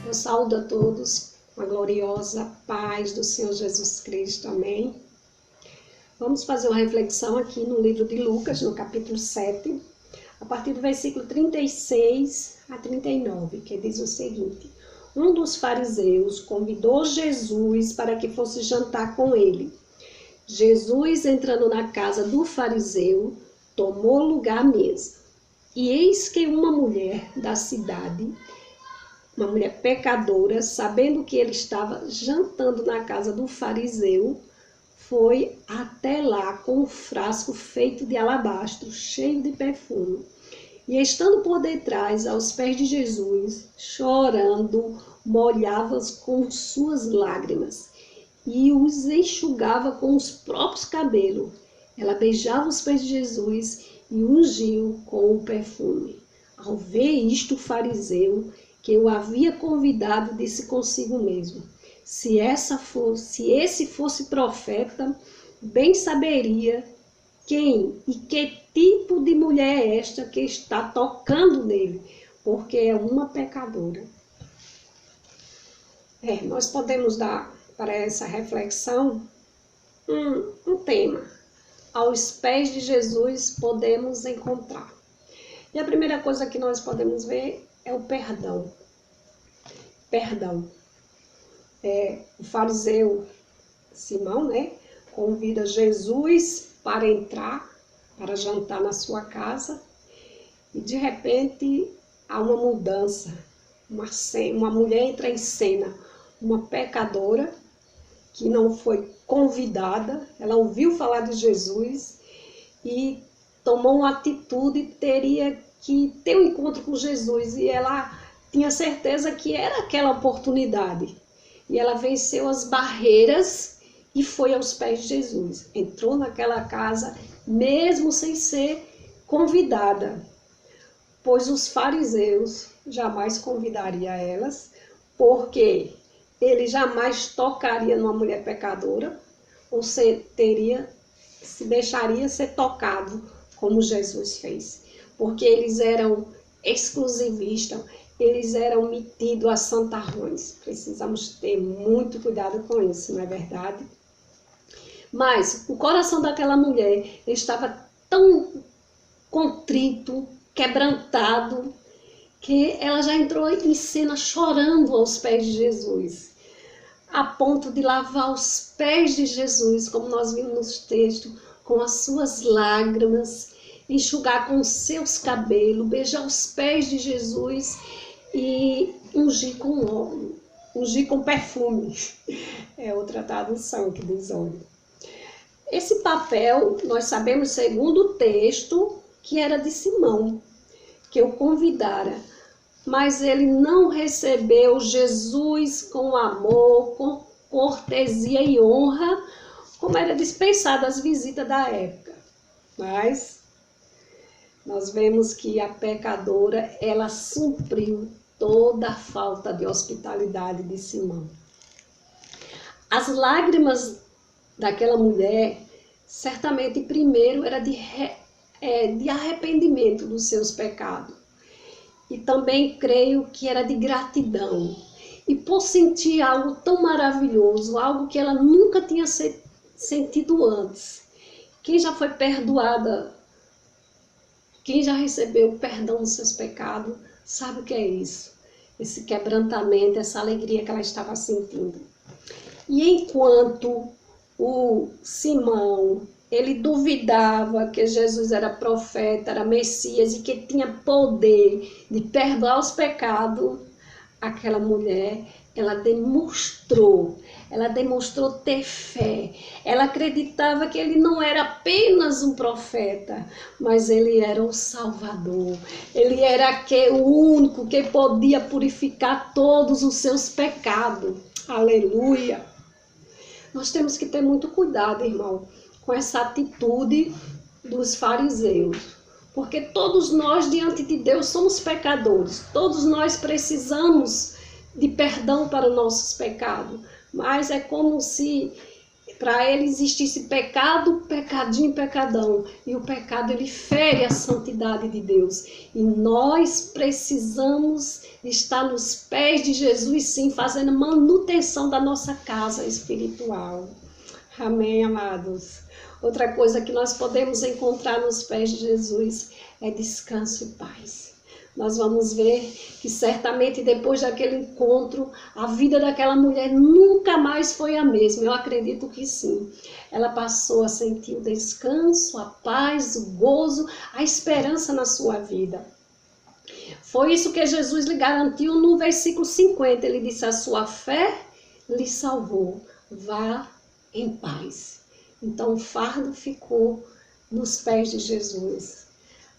Eu saúdo a todos com a gloriosa paz do Senhor Jesus Cristo. Amém. Vamos fazer uma reflexão aqui no livro de Lucas, no capítulo 7, a partir do versículo 36 a 39, que diz o seguinte: Um dos fariseus convidou Jesus para que fosse jantar com ele. Jesus, entrando na casa do fariseu, tomou lugar à mesa. E eis que uma mulher da cidade, uma mulher pecadora, sabendo que ele estava jantando na casa do fariseu, foi até lá com um frasco feito de alabastro, cheio de perfume. E estando por detrás, aos pés de Jesus, chorando, molhava-os com suas lágrimas e os enxugava com os próprios cabelos. Ela beijava os pés de Jesus e ungiu com o perfume. Ao ver isto, o fariseu, que o havia convidado, disse consigo mesmo: se esse fosse profeta, bem saberia quem e que tipo de mulher é esta que está tocando nele, porque é uma pecadora. Nós podemos dar para essa reflexão um tema. Aos pés de Jesus podemos encontrar. E a primeira coisa que nós podemos ver é o perdão. Perdão. O fariseu Simão, convida Jesus para entrar, para jantar na sua casa, e de repente há uma mudança. Uma mulher entra em cena, uma pecadora que não foi convidada, ela ouviu falar de Jesus e tomou uma atitude, teria que ter um encontro com Jesus, e ela tinha certeza que era aquela oportunidade. E ela venceu as barreiras e foi aos pés de Jesus. Entrou naquela casa mesmo sem ser convidada, pois os fariseus jamais convidariam elas, porque ele jamais tocaria numa mulher pecadora, ou se deixaria ser tocado como Jesus fez. Porque eles eram exclusivistas, eles eram metidos a santarrões. Precisamos ter muito cuidado com isso, não é verdade? Mas o coração daquela mulher estava tão contrito, quebrantado, que ela já entrou em cena chorando aos pés de Jesus, a ponto de lavar os pés de Jesus, como nós vimos nos textos, com as suas lágrimas, enxugar com os seus cabelos, beijar os pés de Jesus e ungir com óleo, ungir com perfume. É outra tradução que diz óleo. Esse papel, nós sabemos, segundo o texto, que era de Simão, que o convidara, mas ele não recebeu Jesus com amor, com cortesia e honra, como era dispensado as visitas da época. Mas nós vemos que a pecadora, ela supriu toda a falta de hospitalidade de Simão. As lágrimas daquela mulher, certamente, primeiro, era de arrependimento dos seus pecados. E também creio que era de gratidão. E por sentir algo tão maravilhoso, algo que ela nunca tinha sentido antes. Quem já foi perdoada, quem já recebeu o perdão dos seus pecados, sabe o que é isso. Esse quebrantamento, essa alegria que ela estava sentindo. E enquanto o Simão, ele duvidava que Jesus era profeta, era Messias e que tinha poder de perdoar os pecados, aquela mulher, ela demonstrou ter fé. Ela acreditava que ele não era apenas um profeta, mas ele era o Salvador. Ele era o único que podia purificar todos os seus pecados. Aleluia! Nós temos que ter muito cuidado, irmão, com essa atitude dos fariseus, porque todos nós diante de Deus somos pecadores, todos nós precisamos de perdão para os nossos pecados, mas é como se Para ele existisse pecado, pecadinho, pecadão. E o pecado, ele fere a santidade de Deus. E nós precisamos estar nos pés de Jesus, sim, fazendo manutenção da nossa casa espiritual. Amém, amados? Outra coisa que nós podemos encontrar nos pés de Jesus é descanso e paz. Nós vamos ver que certamente depois daquele encontro, a vida daquela mulher nunca mais foi a mesma. Eu acredito que sim. Ela passou a sentir o descanso, a paz, o gozo, a esperança na sua vida. Foi isso que Jesus lhe garantiu no versículo 50. Ele disse: a sua fé lhe salvou. Vá em paz. Então o fardo ficou nos pés de Jesus.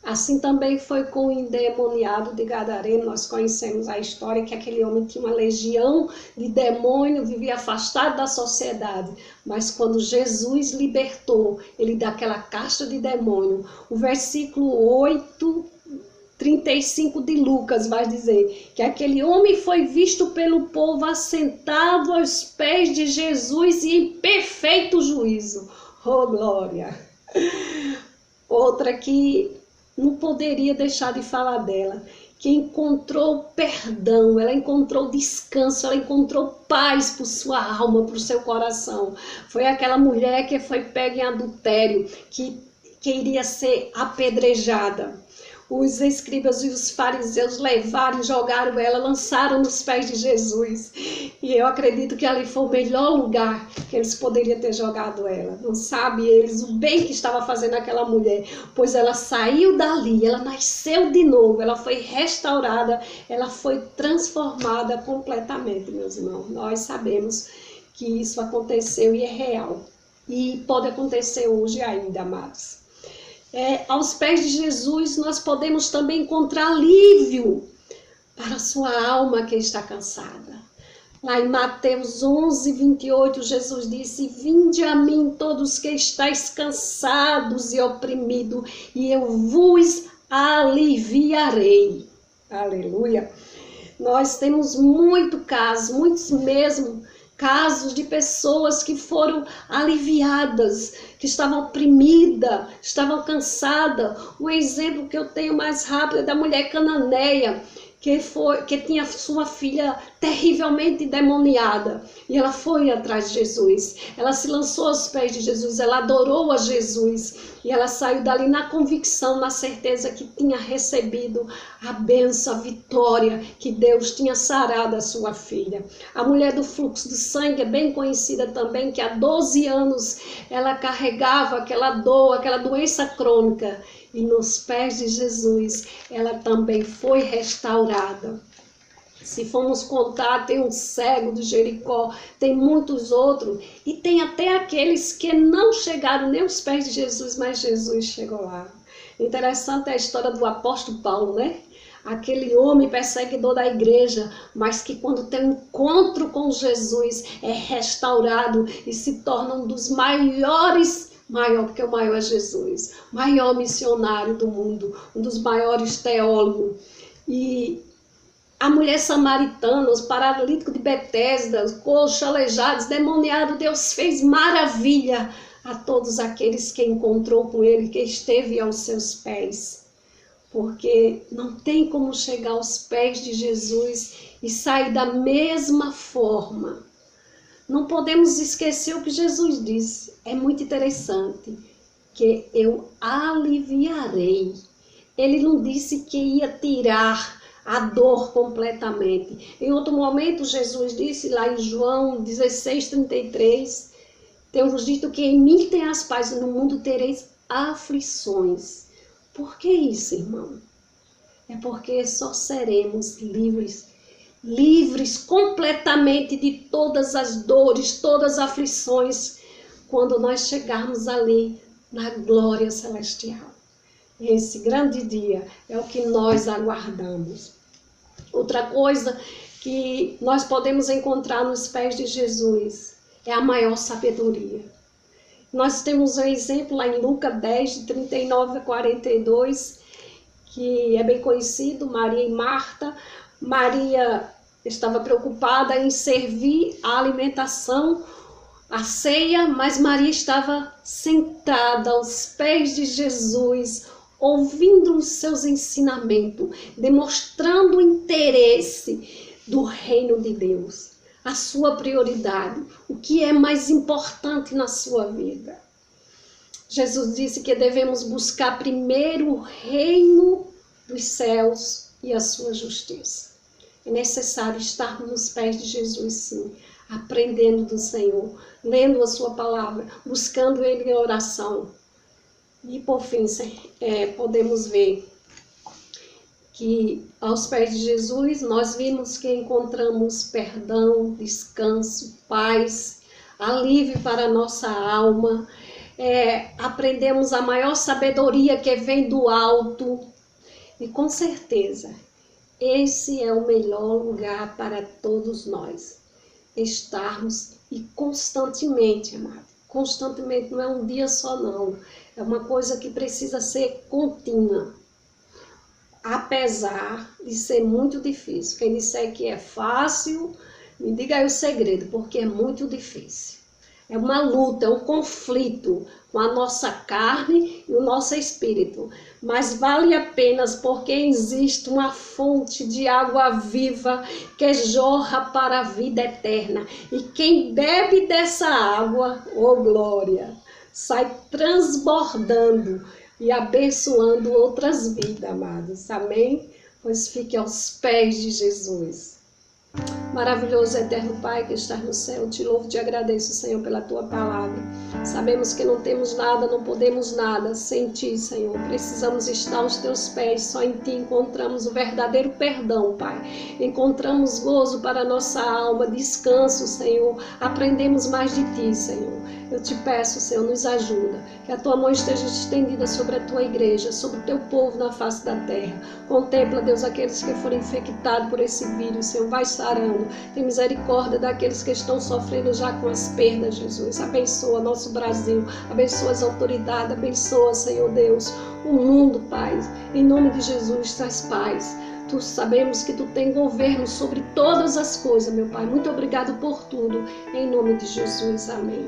Assim também foi com o endemoniado de Gadareno. Nós conhecemos a história que aquele homem tinha uma legião de demônio, vivia afastado da sociedade. Mas quando Jesus libertou ele daquela casta de demônio, o versículo 8:35 de Lucas vai dizer que aquele homem foi visto pelo povo assentado aos pés de Jesus e em perfeito juízo. Oh, glória! Outra que não poderia deixar de falar dela, que encontrou perdão, ela encontrou descanso, ela encontrou paz por sua alma, por seu coração. Foi aquela mulher que foi pega em adultério, que iria ser apedrejada. Os escribas e os fariseus levaram, jogaram ela, lançaram nos pés de Jesus. E eu acredito que ali foi o melhor lugar que eles poderiam ter jogado ela. Não sabe eles o bem que estava fazendo aquela mulher, pois ela saiu dali, ela nasceu de novo, ela foi restaurada, ela foi transformada completamente, meus irmãos. Nós sabemos que isso aconteceu e é real. E pode acontecer hoje ainda, amados. Aos pés de Jesus nós podemos também encontrar alívio para a sua alma que está cansada. Lá em Mateus 11:28, Jesus disse: vinde a mim todos que estáis cansados e oprimidos, e eu vos aliviarei. Aleluia! Nós temos muitos mesmo, casos de pessoas que foram aliviadas, que estavam oprimidas, estavam cansadas. O exemplo que eu tenho mais rápido é da mulher cananeia, que tinha sua filha terrivelmente endemoniada. E ela foi atrás de Jesus. Ela se lançou aos pés de Jesus, ela adorou a Jesus. E ela saiu dali na convicção, na certeza que tinha recebido a bênção, a vitória, que Deus tinha sarado a sua filha. A mulher do fluxo de sangue é bem conhecida também, que há 12 anos ela carregava aquela dor, aquela doença crônica. E nos pés de Jesus ela também foi restaurada. Se formos contar, tem um cego de Jericó, tem muitos outros, e tem até aqueles que não chegaram nem aos pés de Jesus, mas Jesus chegou lá. Interessante é a história do apóstolo Paulo, né? Aquele homem perseguidor da igreja, mas que quando tem um encontro com Jesus, é restaurado e se torna um dos maiores, maior, porque o maior é Jesus, maior missionário do mundo, um dos maiores teólogos. E a mulher samaritana, os paralíticos de Betesda, os coxos, aleijados, demoniados, Deus fez maravilha a todos aqueles que encontrou com ele, que esteve aos seus pés. Porque não tem como chegar aos pés de Jesus e sair da mesma forma. Não podemos esquecer o que Jesus disse. É muito interessante, que eu aliviarei. Ele não disse que ia tirar a dor completamente. Em outro momento, Jesus disse lá em João 16:33, temos dito que em mim tem as paz, no mundo tereis aflições. Por que isso, irmão? É porque só seremos livres completamente de todas as dores, todas as aflições, quando nós chegarmos ali na glória celestial. Esse grande dia é o que nós aguardamos. Outra coisa que nós podemos encontrar nos pés de Jesus é a maior sabedoria. Nós temos um exemplo lá em Lucas 10:39-42, que é bem conhecido, Maria e Marta. Maria estava preocupada em servir a alimentação a ceia, mas Maria estava sentada aos pés de Jesus, ouvindo os seus ensinamentos, demonstrando o interesse do reino de Deus, a sua prioridade, o que é mais importante na sua vida. Jesus disse que devemos buscar primeiro o reino dos céus e a sua justiça. É necessário estar nos pés de Jesus, sim, aprendendo do Senhor, lendo a sua palavra, buscando Ele em oração. E por fim, podemos ver que aos pés de Jesus nós vimos que encontramos perdão, descanso, paz, alívio para a nossa alma. Aprendemos a maior sabedoria que vem do alto. E com certeza, esse é o melhor lugar para todos nós estarmos e constantemente, amado. Constantemente, não é um dia só não. É uma coisa que precisa ser contínua. Apesar de ser muito difícil. Quem disser que é fácil, me diga aí o segredo, porque é muito difícil. É uma luta, é um conflito com a nossa carne e o nosso espírito. Mas vale a pena porque existe uma fonte de água viva que jorra para a vida eterna. E quem bebe dessa água, oh glória, sai transbordando e abençoando outras vidas, amados. Amém? Pois fique aos pés de Jesus. Maravilhoso eterno Pai que estás no céu, te louvo e te agradeço, Senhor, pela tua palavra. Sabemos que não temos nada, não podemos nada sem ti, Senhor. Precisamos estar aos teus pés, só em ti encontramos o verdadeiro perdão, Pai. Encontramos gozo para a nossa alma, descanso, Senhor. Aprendemos mais de ti, Senhor. Eu te peço, Senhor, nos ajuda, que a tua mão esteja estendida sobre a tua igreja, sobre o teu povo na face da terra. Contempla, Deus, aqueles que foram infectados por esse vírus, Senhor, vai sarando. Tem misericórdia daqueles que estão sofrendo já com as perdas, Jesus. Abençoa nosso Brasil, abençoa as autoridades, abençoa, Senhor Deus, o mundo, Pai. Em nome de Jesus, traz paz. Tu sabemos que tu tem governo sobre todas as coisas, meu Pai. Muito obrigado por tudo. Em nome de Jesus, amém.